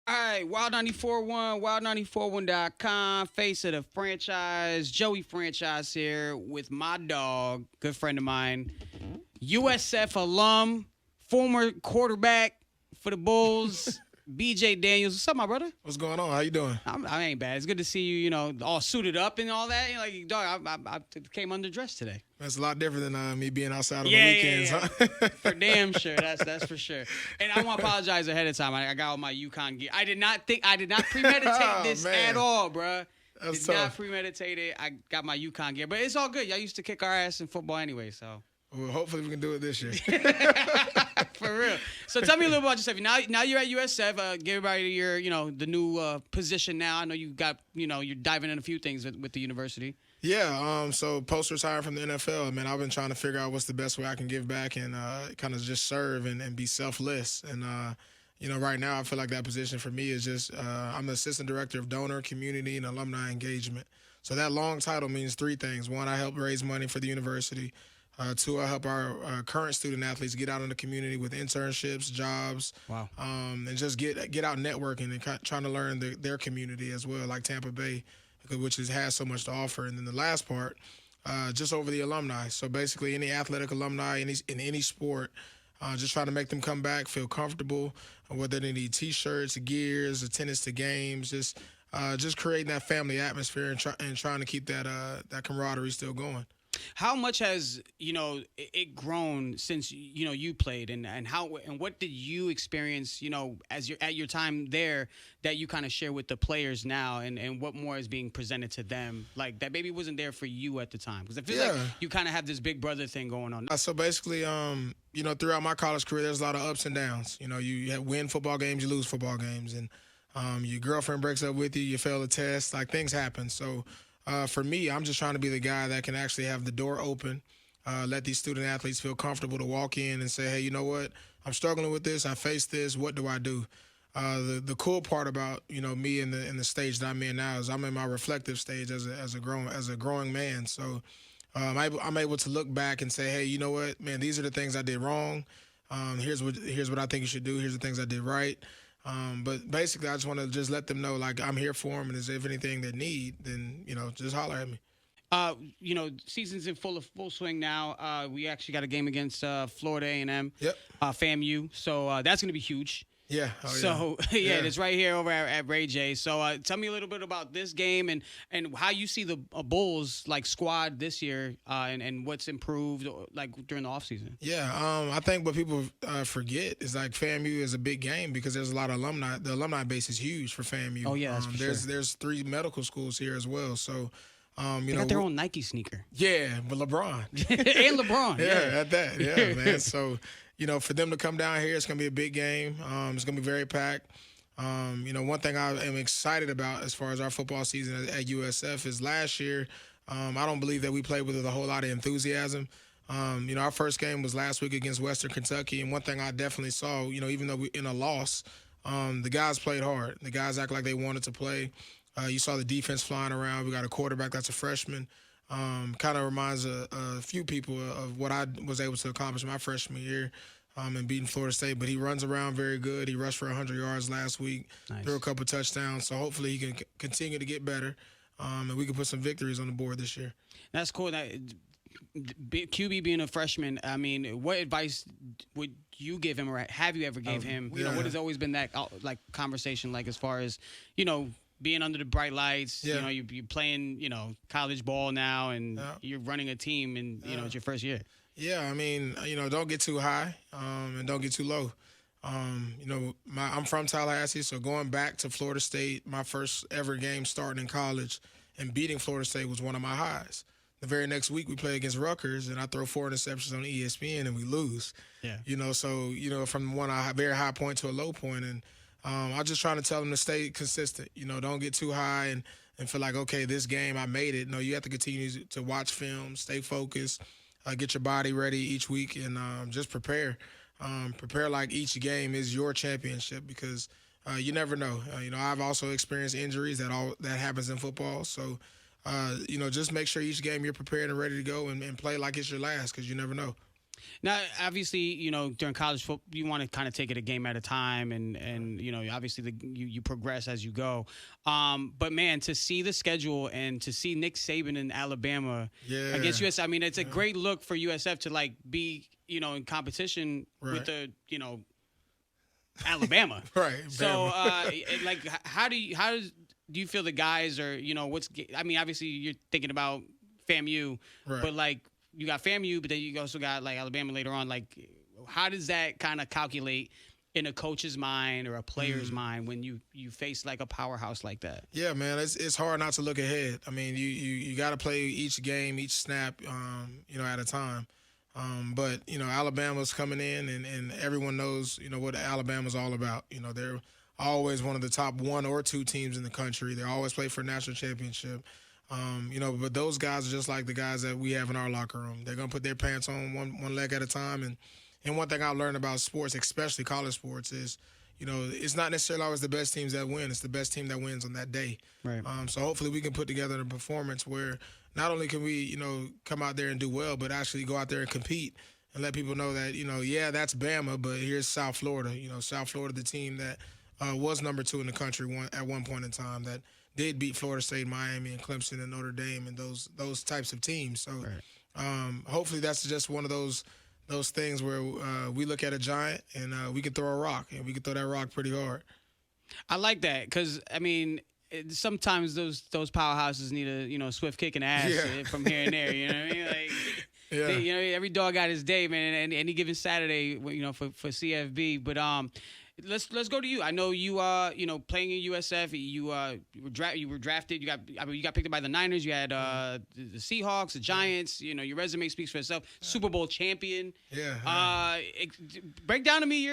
All right, Wild 941, wild941.com, face of the franchise, Joey Franchise here with my dog, good friend of mine, USF alum, former quarterback for the Bulls, BJ Daniels. What's up, my brother? What's going on? How you doing? I ain't bad. It's good to see you, all suited up and all that. Like, dog, I came underdressed today. That's a lot different than me being outside on the Yeah, weekends. yeah. Huh? For damn sure. That's for sure. And I want to apologize ahead of time. I got all my UConn gear. I did not premeditate this man. at all, bruh. That's Did tough. not premeditate it. I got my UConn gear, but it's all good. Y'all used to kick our ass in football anyway, so. Well, hopefully we can do it this year. For real. So tell me a little about yourself. Now you're at USF. Give everybody your, the new position now. I know you got, you're diving in a few things with the university. Yeah. So post-retired from the NFL, man, I've been trying to figure out what's the best way I can give back and kind of just serve and be selfless. And right now I feel like that position for me is just I'm the assistant director of donor, community, and alumni engagement. So that long title means three things. One, I help raise money for the university. Two, I help our current student athletes get out in the community with internships, jobs, Wow. And just get out networking and trying to learn their community as well, like Tampa Bay, which has so much to offer. And then the last part, just over the alumni. So basically, any athletic alumni in any sport, just trying to make them come back, feel comfortable, whether they need T-shirts, gears, attendance to games, just creating that family atmosphere and trying to keep that camaraderie still going. How much has it grown since you played, and what did you experience as you're at your time there that you kind of share with the players now, and what more is being presented to them like that maybe wasn't there for you at the time, because I feel like you kind of have this big brother thing going on. So basically, throughout my college career, there's a lot of ups and downs. You win football games, you lose football games, and your girlfriend breaks up with you, you fail a test, like things happen. So. For me, I'm just trying to be the guy that can actually have the door open, let these student athletes feel comfortable to walk in and say, hey, you know what? I'm struggling with this. I face this. What do I do? The cool part about me in the stage that I'm in now is I'm in my reflective stage as a growing man. So I'm able to look back and say, hey, you know what, man? These are the things I did wrong. Here's what I think you should do. Here's the things I did right. But basically, I just want to just let them know, like, I'm here for them, and if anything they need, then, just holler at me. Season's in full swing now. We actually got a game against Florida A&M, Yep. FAMU, so that's going to be huge. Yeah. It's right here over at Ray J. So tell me a little bit about this game and how you see the Bulls like squad this year and what's improved like during the offseason. Yeah, I think what people forget is like FAMU is a big game because there's a lot of alumni. The alumni base is huge for FAMU. Oh yeah, that's for there's 3 medical schools here as well. So they got their own Nike sneaker. Yeah, but LeBron and LeBron. Yeah, at that. Yeah, man. So. For them to come down here, it's going to be a big game. It's going to be very packed. One thing I am excited about as far as our football season at USF is last year, I don't believe that we played with a whole lot of enthusiasm. Our first game was last week against Western Kentucky, and one thing I definitely saw, even though we in a loss, the guys played hard. The guys act like they wanted to play. You saw the defense flying around. We got a quarterback that's a freshman. Kind of reminds a few people of what I was able to accomplish my freshman year and beating Florida State. But he runs around very good. He rushed for 100 yards last week, threw a couple touchdowns. So hopefully he can continue to get better, and we can put some victories on the board this year. That's cool. QB being a freshman, I mean, what advice would you give him, or have you ever gave him? What has always been that like conversation like as far as being under the bright lights, you're playing, college ball now, and you're running a team, and it's your first year. Yeah, I mean, don't get too high and don't get too low. I'm from Tallahassee, so going back to Florida State, my first ever game starting in college and beating Florida State was one of my highs. The very next week we play against Rutgers, and I throw 4 interceptions on ESPN, and we lose. Yeah. So from a very high point to a low point, and I'm just trying to tell them to stay consistent. Don't get too high and feel like, okay, this game I made it. No, you have to continue to watch film, stay focused, get your body ready each week, and just prepare. Prepare like each game is your championship because you never know. I've also experienced injuries that happens in football. So, just make sure each game you're prepared and ready to go and play like it's your last because you never know. Now, obviously, during college football, you want to kind of take it a game at a time, and obviously you progress as you go. But man, to see the schedule and to see Nick Saban in Alabama against USF, I mean, it's a great look for USF to like be in competition with the Alabama. Right. So, like, how do you feel the guys are? I mean, obviously you're thinking about FAMU, but like. You got FAMU, but then you also got like Alabama later on. Like, how does that kind of calculate in a coach's mind or a player's mind when you face like a powerhouse like that? Yeah, man, it's hard not to look ahead. I mean, you got to play each game, each snap, at a time. But Alabama's coming in, and everyone knows what Alabama's all about. They're always one of the top 1 or 2 teams in the country. They always play for a national championship. But those guys are just like the guys that we have in our locker room. They're gonna put their pants on one leg at a time. And one thing I learned about sports, especially college sports, is it's not necessarily always the best teams that win. It's the best team that wins on that day. Right. So hopefully we can put together a performance where not only can we come out there and do well, but actually go out there and compete and let people know that that's Bama, but here's South Florida. South Florida, the team that was number 2 in the country at one point in time, that did beat Florida State, Miami, and Clemson and Notre Dame and those types of teams. So hopefully that's just one of those things where we look at a giant and we can throw a rock, and we can throw that rock pretty hard. I like that because, I mean, sometimes those powerhouses need a swift kick in the ass from here and there. You know what I mean? Like, every dog got his day, man. And any given Saturday, for CFB. But let's go to you. I know you playing in USF. You were drafted. You got picked up by the Niners. You had the Seahawks, the Giants. Your resume speaks for itself. Super Bowl champion. Break down to me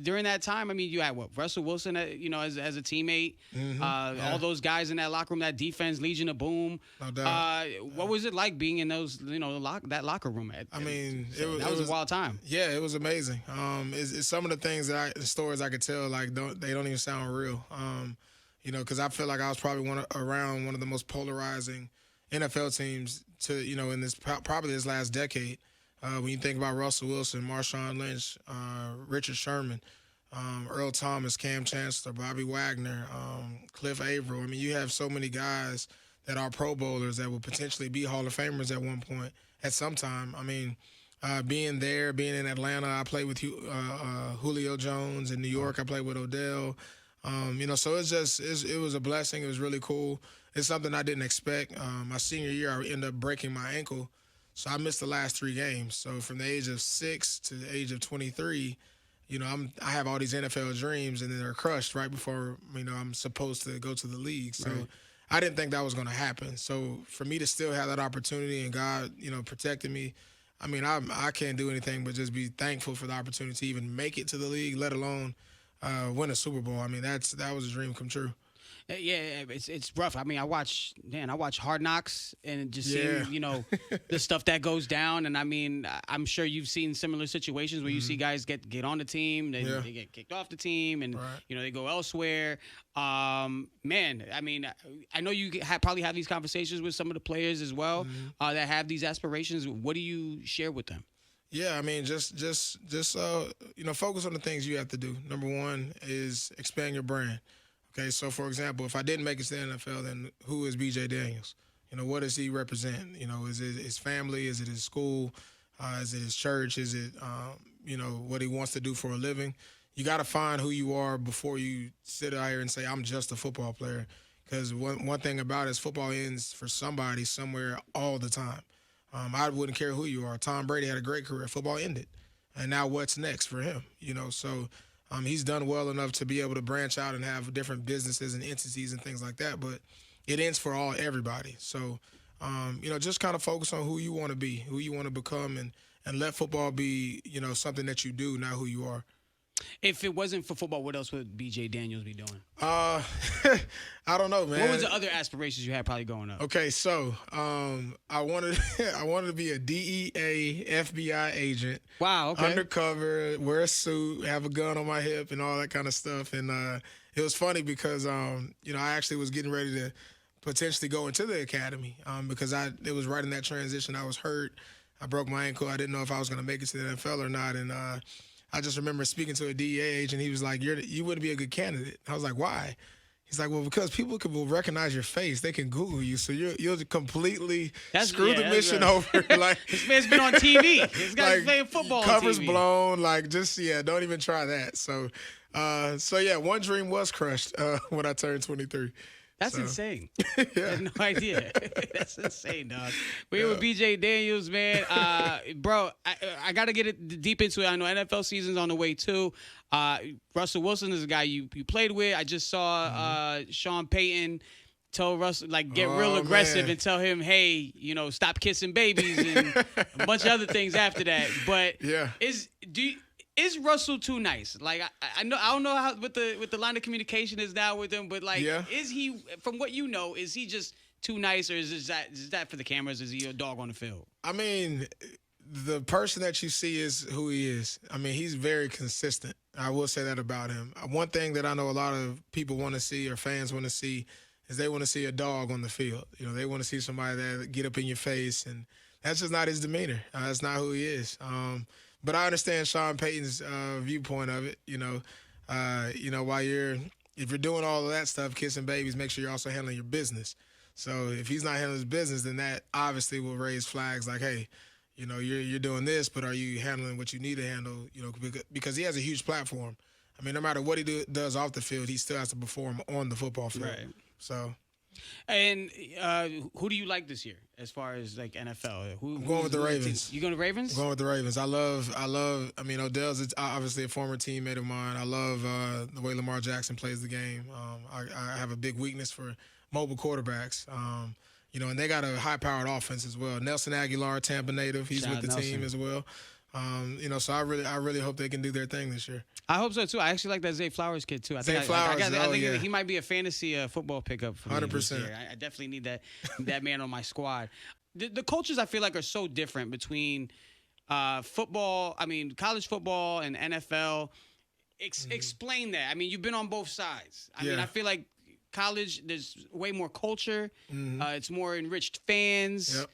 during that time. I mean, you had Russell Wilson, as a teammate. All those guys in that locker room, that defense, Legion of Boom. No doubt. What was it like being in those that locker room? That was a wild time. Yeah, it was amazing. It's some of the things the stories I could tell, like they don't even sound real. Because I feel like I was probably around one of the most polarizing NFL teams in this probably this last decade. When you think about Russell Wilson, Marshawn Lynch, Richard Sherman, Earl Thomas, Cam Chancellor, Bobby Wagner, Cliff Averill. I mean, you have so many guys that are Pro Bowlers that will potentially be Hall of Famers at one point, at some time. I mean, being in Atlanta, I played with Julio Jones. In New York, I played with Odell. So it was a blessing. It was really cool. It's something I didn't expect. My senior year, I ended up breaking my ankle, so I missed the last 3 games. So from the age of 6 to the age of 23, I have all these NFL dreams, and then they're crushed right before I'm supposed to go to the league. So I didn't think that was going to happen. So for me to still have that opportunity, and God, protected me. I mean, I can't do anything but just be thankful for the opportunity to even make it to the league, let alone win a Super Bowl. I mean, that was a dream come true. Yeah, it's rough. I mean, I watch Hard Knocks and just seeing, the stuff that goes down. And I mean, I'm sure you've seen similar situations where you see guys get on the team, they get kicked off the team, and they go elsewhere. Man, I mean, I know you probably have these conversations with some of the players as well that have these aspirations. What do you share with them? Yeah, I mean, just focus on the things you have to do. Number one is expand your brand. Okay, so for example, if I didn't make it to the NFL, then who is B.J. Daniels? What does he represent? Is it his family? Is it his school? Is it his church? Is it, what he wants to do for a living? You got to find who you are before you sit out here and say, I'm just a football player. Because one thing about it is football ends for somebody somewhere all the time. I wouldn't care who you are. Tom Brady had a great career. Football ended. And now what's next for him? So he's done well enough to be able to branch out and have different businesses and entities and things like that. But it ends for everybody. So, just kind of focus on who you want to be, who you want to become, and let football be, something that you do, not who you are. If it wasn't for football, what else would B.J. Daniels be doing? I don't know, man. What was the other aspirations you had probably growing up? Okay, so I wanted to be a DEA FBI agent. Wow, okay. Undercover, wear a suit, have a gun on my hip, and all that kind of stuff. And it was funny because I actually was getting ready to potentially go into the academy because it was right in that transition. I was hurt. I broke my ankle. I didn't know if I was going to make it to the NFL or not. And I just remember speaking to a DEA agent. He was like, you wouldn't be a good candidate. I was like, why? He's like, well, because people will recognize your face. They can Google you. So you'll completely screw the mission over. Like, this man's been on TV. This guy's playing football covers on TV. blown. Like, don't even try that. So, one dream was crushed when I turned 23. That's insane. I had no idea. That's insane, dog. We're with BJ Daniels, man. Bro, I got to get it deep into it. I know NFL season's on the way, too. Russell Wilson is a guy you played with. I just saw Sean Payton tell Russell, get real aggressive and tell him, hey, stop kissing babies and a bunch of other things after that. But is Russell too nice? Like I don't know how what the line of communication is now with him, but is he, from what you know, is he just too nice, or is that for the cameras? Is he a dog on the field? I mean, the person that you see is who he is. I mean, he's very consistent. I will say that about him. One thing that I know a lot of people want to see, or fans want to see, is they want to see a dog on the field. They want to see somebody that get up in your face, and that's just not his demeanor. That's not who he is. But I understand Sean Payton's viewpoint of it. If you're doing all of that stuff, kissing babies, make sure you're also handling your business. So if he's not handling his business, then that obviously will raise flags like, hey, you're doing this, but are you handling what you need to handle? Because he has a huge platform. I mean, no matter what he does off the field, he still has to perform on the football field. Right. So. And who do you like this year as far as NFL? I'm going with the Ravens. You going to Ravens? I'm going with the Ravens. I mean, Odell's obviously a former teammate of mine. I love the way Lamar Jackson plays the game. I have a big weakness for mobile quarterbacks. And they got a high-powered offense as well. Nelson Aguilar, Tampa native, he's with the team as well. So I really hope they can do their thing this year. I hope so too. I actually like that Zay Flowers kid too. I think he might be a fantasy football pickup for me 100%. this year. I definitely need that man on my squad. The cultures I feel like are so different between football. I mean, college football and NFL. Explain that. I mean, you've been on both sides. I mean, I feel like college, there's way more culture. It's more enriched fans. Yep.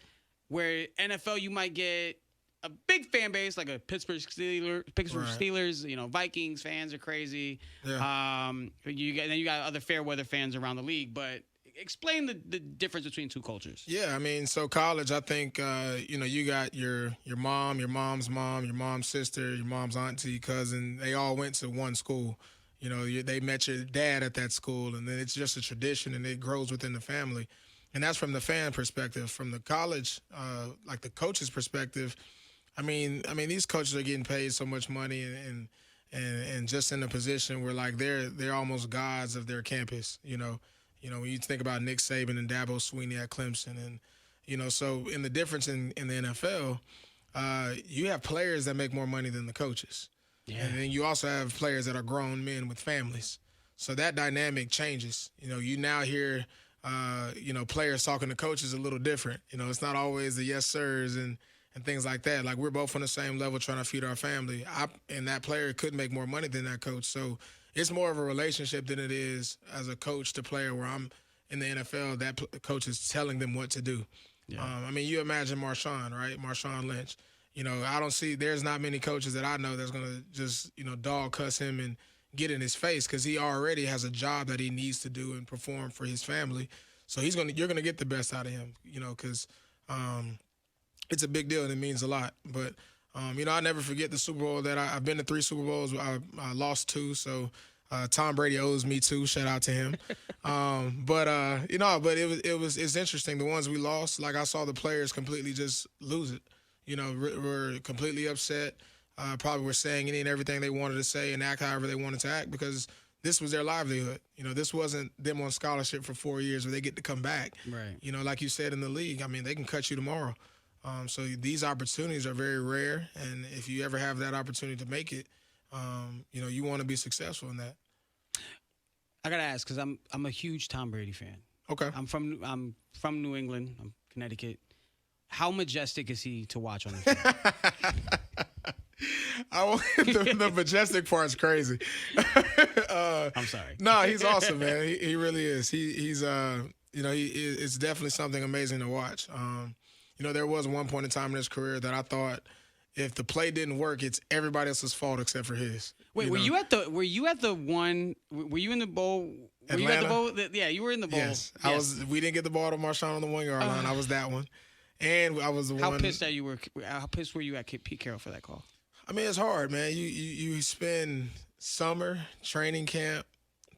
Where NFL, you might get a big fan base, like a Pittsburgh Steelers, Vikings fans are crazy. Yeah. You got other fair weather fans around the league, but explain the difference between two cultures. Yeah, I mean, so college, I think you got your mom, your mom's mom, your mom's sister, your mom's auntie, cousin. They all went to one school. They met your dad at that school, and then it's just a tradition, and it grows within the family. And that's from the fan perspective. From the college, the coach's perspective, I mean, these coaches are getting paid so much money and just in a position where they're almost gods of their campus. When you think about Nick Saban and Dabo Swinney at Clemson, and so in the difference in the NFL, you have players that make more money than the coaches, and then you also have players that are grown men with families. So that dynamic changes. You now hear players talking to coaches a little different. It's not always the yes sirs and things like that. We're both on the same level trying to feed our family. And that player could make more money than that coach. So it's more of a relationship than it is as a coach to player, where I'm in the NFL, that coach is telling them what to do. Yeah. I mean, you imagine Marshawn, right? Marshawn Lynch. There's not many coaches that I know that's going to just, dog cuss him and get in his face, because he already has a job that he needs to do and perform for his family. So you're going to get the best out of him, because it's a big deal and it means a lot. But, I'll never forget the Super Bowl that I've been to 3 Super Bowls. I lost 2, so Tom Brady owes me 2. Shout out to him. But it's interesting. The ones we lost, I saw the players completely just lose it. Were completely upset. Probably were saying any and everything they wanted to say and act however they wanted to act, because this was their livelihood. This wasn't them on scholarship for 4 years where they get to come back. Right. Like you said in the league, I mean, they can cut you tomorrow. So these opportunities are very rare, and if you ever have that opportunity to make it, you want to be successful in that. I gotta ask, because I'm a huge Tom Brady fan. Okay. I'm from New England. I'm Connecticut. How majestic is he to watch on the field? The majestic part's crazy. I'm sorry. No, he's awesome, man. He really is. It's definitely something amazing to watch. there was one point in time in his career that I thought if the play didn't work, it's everybody else's fault except for his. Wait, were you at the one? Were you in the bowl? Were you at the bowl? Yeah, you were in the bowl. Yes, I was. We didn't get the ball to Marshawn on the 1 yard line. I was that one, and I was the one. How pissed were you at Pete Carroll for that call? I mean, it's hard, man. You spend summer training camp,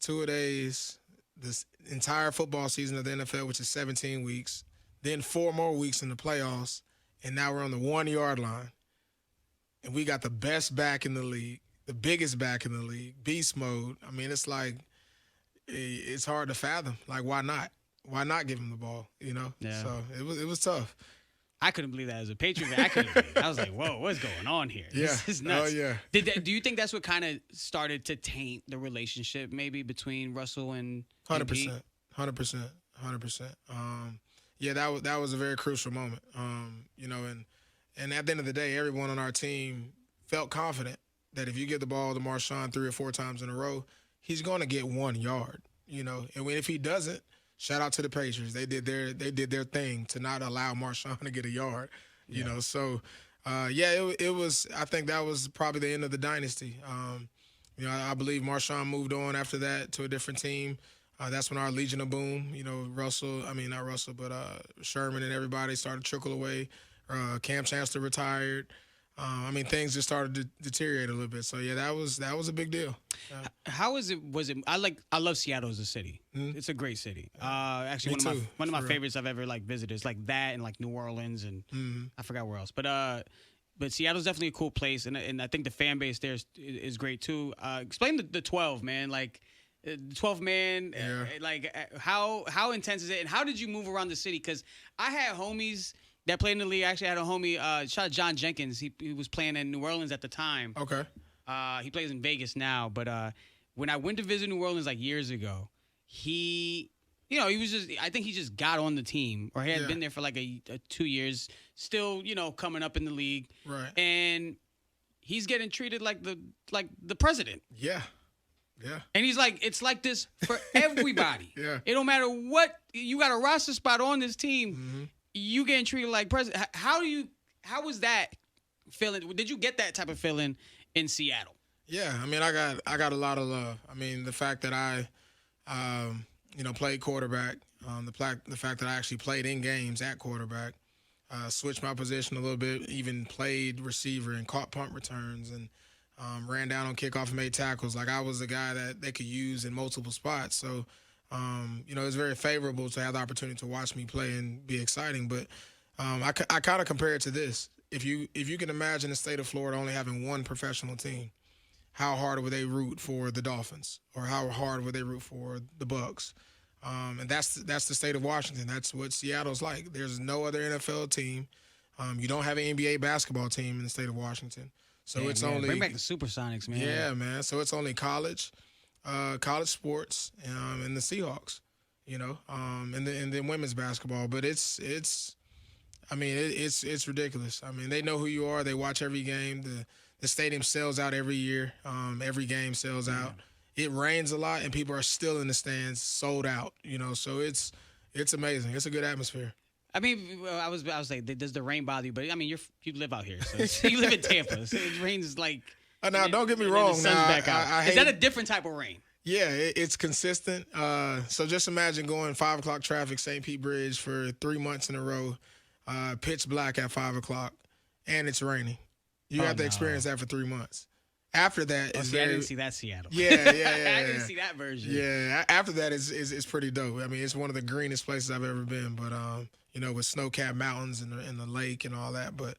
2 days, this entire football season of the NFL, which is 17 weeks, then 4 more weeks in the playoffs, and now we're on the 1 yard line. And we got the best back in the league, the biggest back in the league, beast mode. I mean, it's like, it's hard to fathom. Like, why not? Why not give him the ball, Yeah. So it was tough. I couldn't believe that as a Patriot. I was like, whoa, what's going on here? Yeah. This is nuts. Oh, yeah. Do you think that's what kind of started to taint the relationship maybe between Russell and 100%. 100%. Yeah, that was a very crucial moment. And at the end of the day, everyone on our team felt confident that if you give the ball to Marshawn 3 or 4 times in a row, he's going to get 1 yard, And if he doesn't, shout out to the Patriots. They did their thing to not allow Marshawn to get a yard, So, it was. I think that was probably the end of the dynasty. I believe Marshawn moved on after that to a different team. That's when our Legion of Boom, Sherman and everybody started to trickle away. Cam Chancellor retired. Things just started to deteriorate a little bit. So yeah, that was a big deal. How was it? I love Seattle as a city. Mm-hmm. It's a great city. Actually, one of my favorites I've ever visited. It's like that and like New Orleans and I forgot where else. But Seattle's definitely a cool place, and I think the fan base there is great too. Explain the 12, man. Like the 12 man. How intense is it? And how did you move around the city? Because I had homies that played in the league. Actually, I had a homie, shout out John Jenkins. He was playing in New Orleans at the time. Okay. He plays in Vegas now. But when I went to visit New Orleans years ago, he was just, I think he just got on the team, or he had been there for 2 years, still, coming up in the league. Right. And he's getting treated like the president. Yeah. Yeah. And he's like, it's like this for everybody. Yeah. It don't matter what, you got a roster spot on this team. Mm-hmm. You getting treated like president. How was that feeling? Did you get that type of feeling in Seattle? Yeah, I got a lot of love. The fact that I, played quarterback, the fact that I actually played in games at quarterback, switched my position a little bit, even played receiver and caught punt returns and ran down on kickoff and made tackles. Like, I was a guy that they could use in multiple spots. So, it's very favorable to have the opportunity to watch me play and be exciting. But I kind of compare it to this. If you can imagine the state of Florida only having one professional team, how hard would they root for the Dolphins, or how hard would they root for the Bucks? And that's the state of Washington. That's what Seattle's like. There's no other NFL team. You don't have an NBA basketball team in the state of Washington. So it's only bring back the Supersonics, man. Yeah, man. So it's only college sports, and the Seahawks, and then women's basketball. But it's ridiculous. They know who you are. They watch every game. The stadium sells out every year. Every game sells out. It rains a lot, and people are still in the stands, sold out. So it's amazing. It's a good atmosphere. I was like, does the rain bother you? But you live out here, so you live in Tampa. So it rains like. Now, don't get me wrong. Is that a different type of rain? Yeah, it's consistent. So just imagine going 5 o'clock traffic, St. Pete Bridge, for 3 months in a row, pitch black at 5 o'clock, and it's raining. You have to experience that for 3 months. After that, I didn't see that Seattle. Yeah. I didn't see that version. Yeah, after that is pretty dope. It's one of the greenest places I've ever been. But with snow-capped mountains and the lake and all that. But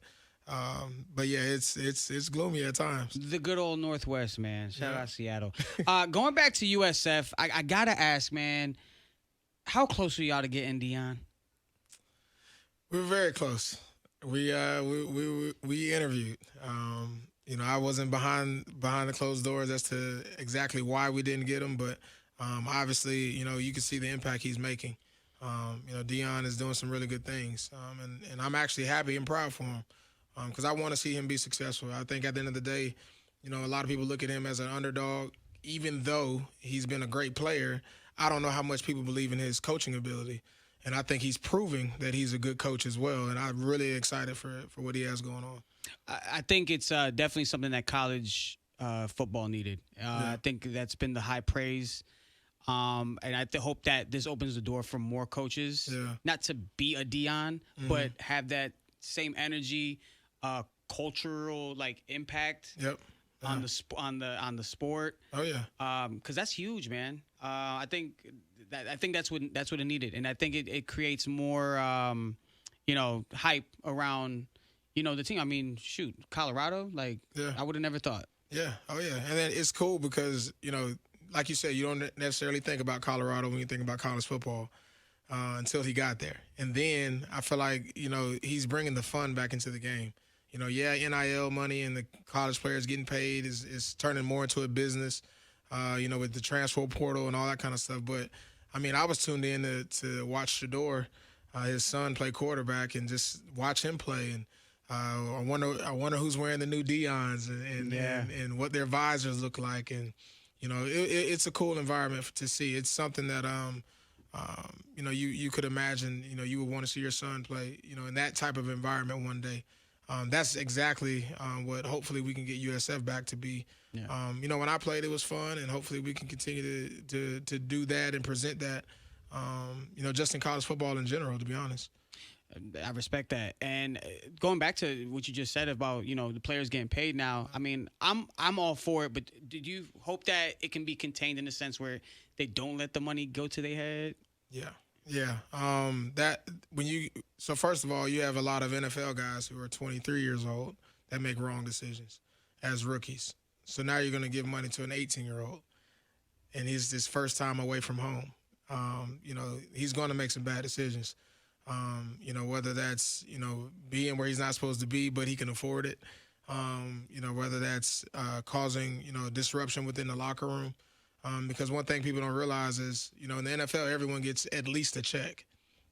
yeah, it's gloomy at times. The good old Northwest, man. Shout out Seattle. Going back to USF, I gotta ask, man, how close were y'all to getting Deion? We were very close. We interviewed. I wasn't behind the closed doors as to exactly why we didn't get him, but obviously, you can see the impact he's making. Deion is doing some really good things, and I'm actually happy and proud for him. Because I want to see him be successful. I think at the end of the day, a lot of people look at him as an underdog. Even though he's been a great player, I don't know how much people believe in his coaching ability. And I think he's proving that he's a good coach as well. And I'm really excited for what he has going on. I think it's definitely something that college football needed. I think that's been the high praise. And I hope that this opens the door for more coaches, not to be a Deion, but have that same energy, cultural impact on the sport. Oh yeah, because that's huge, man. I think that's what it needed, and I think it creates more hype around the team. I mean, shoot, Colorado, I would have never thought. Yeah, oh yeah, and then it's cool because like you said, you don't necessarily think about Colorado when you think about college football until he got there. And then I feel like, he's bringing the fun back into the game. NIL money and the college players getting paid is turning more into a business, with the transfer portal and all that kind of stuff. But, I mean, I was tuned in to watch Shador, his son, play quarterback and just watch him play. And I wonder who's wearing the new Deons and what their visors look like. And, it's a cool environment to see. It's something that, you could imagine, you would want to see your son play, in that type of environment one day. That's exactly what hopefully we can get USF back to be. Yeah. When I played, it was fun, and hopefully we can continue to do that and present that, just in college football in general, to be honest. I respect that. And going back to what you just said about, the players getting paid now, I mean, I'm all for it, but did you hope that it can be contained in the sense where they don't let the money go to their head? Yeah. Yeah. So first of all, you have a lot of NFL guys who are 23 years old that make wrong decisions as rookies. So now you're going to give money to an 18-year-old, and he's his first time away from home. He's going to make some bad decisions. Whether that's, being where he's not supposed to be, but he can afford it. Whether that's causing, disruption within the locker room. Because one thing people don't realize is, in the NFL, everyone gets at least a check.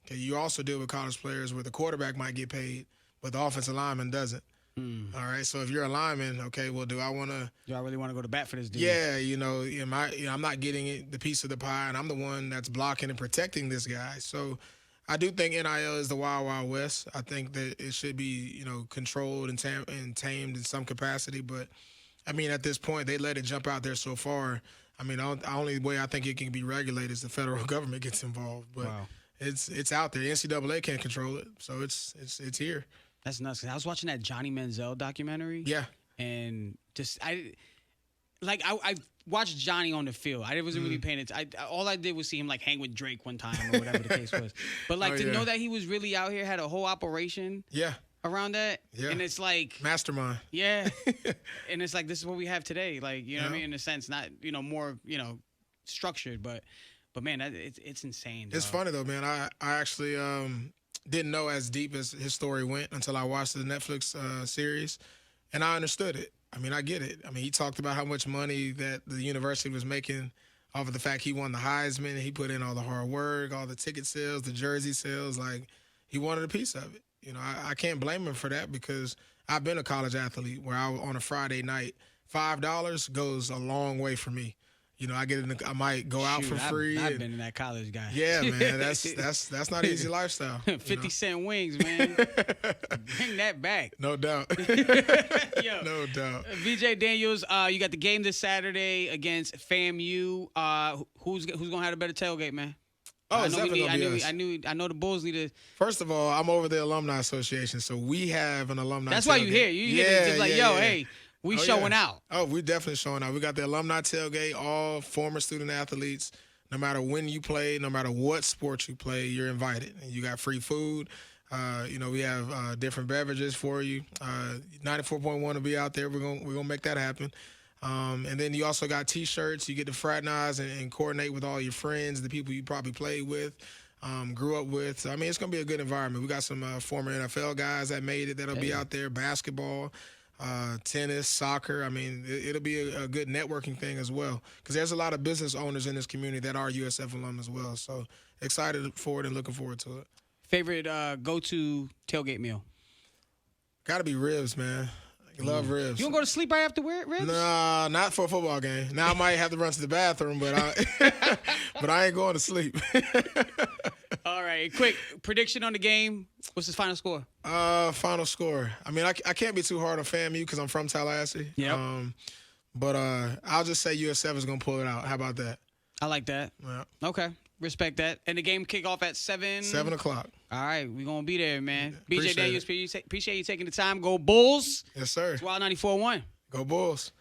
Okay, you also deal with college players where the quarterback might get paid, but the offensive lineman doesn't. All right, so if you're a lineman, okay, well, do I really want to go to bat for this dude? Yeah, I'm not getting the piece of the pie, and I'm the one that's blocking and protecting this guy. So I do think NIL is the Wild Wild West. I think that it should be, controlled and tamed in some capacity. But, I mean, at this point, they let it jump out there so far. I mean, the only way I think it can be regulated is the federal government gets involved. But it's out there. The NCAA can't control it, so it's here. That's nuts. I was watching that Johnny Manziel documentary. Yeah. And I watched Johnny on the field. I wasn't really paying attention. All I did was see him hang with Drake one time or whatever the case was. But to know that he was really out here, had a whole operation. Yeah. Around that. Yeah. And it's mastermind. Yeah. And it's this is what we have today. You know what I mean? In a sense, not, more, structured, but man, it's insane. It's funny though, man. I actually didn't know as deep as his story went until I watched the Netflix series, and I understood it. I mean, I get it. I mean, he talked about how much money that the university was making off of the fact he won the Heisman. He put in all the hard work, all the ticket sales, the jersey sales. He wanted a piece of it. I can't blame him for that because I've been a college athlete where on a Friday night, $5 goes a long way for me. I might go out for free. I've been in that college guy. Yeah, man, that's not easy lifestyle. 50-cent wings, man. Bring that back. No doubt. Yo, no doubt. VJ Daniels, you got the game this Saturday against FAMU. Who's gonna have a better tailgate, man? Oh, it's definitely gonna be us. I know the Bulls need to. First of all, I'm over the Alumni Association, so we have an alumni. That's tailgate. why you here. You here to hey. We showing out. Oh, we definitely showing out. We got the alumni tailgate, all former student athletes. No matter when you play, no matter what sport you play, you're invited. And you got free food. We have different beverages for you. 94.1 will be out there. We're gonna make that happen. And then you also got T-shirts. You get to fraternize and coordinate with all your friends, the people you probably played with, grew up with. So, I mean, it's gonna be a good environment. We got some former NFL guys that made it that'll be out there. Basketball. Tennis, soccer. I mean, it'll be a good networking thing as well because there's a lot of business owners in this community that are USF alum as well. So excited for it and looking forward to it. Favorite go-to tailgate meal? Got to be ribs, man. I love ribs. You don't go to sleep right after ribs? Nah, not for a football game. Now I might have to run to the bathroom, but I ain't going to sleep. All right, quick prediction on the game. What's his final score? Final score. I mean, I can't be too hard on FAMU because I'm from Tallahassee. Yeah. But I'll just say USF is gonna pull it out. How about that? I like that. Yeah. Okay, respect that. And the game kick off at 7. 7 o'clock. All right, we're gonna be there, man. Yeah, BJ Daniels, appreciate you taking the time. Go Bulls. Yes, sir. It's Wild 94.1. Go Bulls.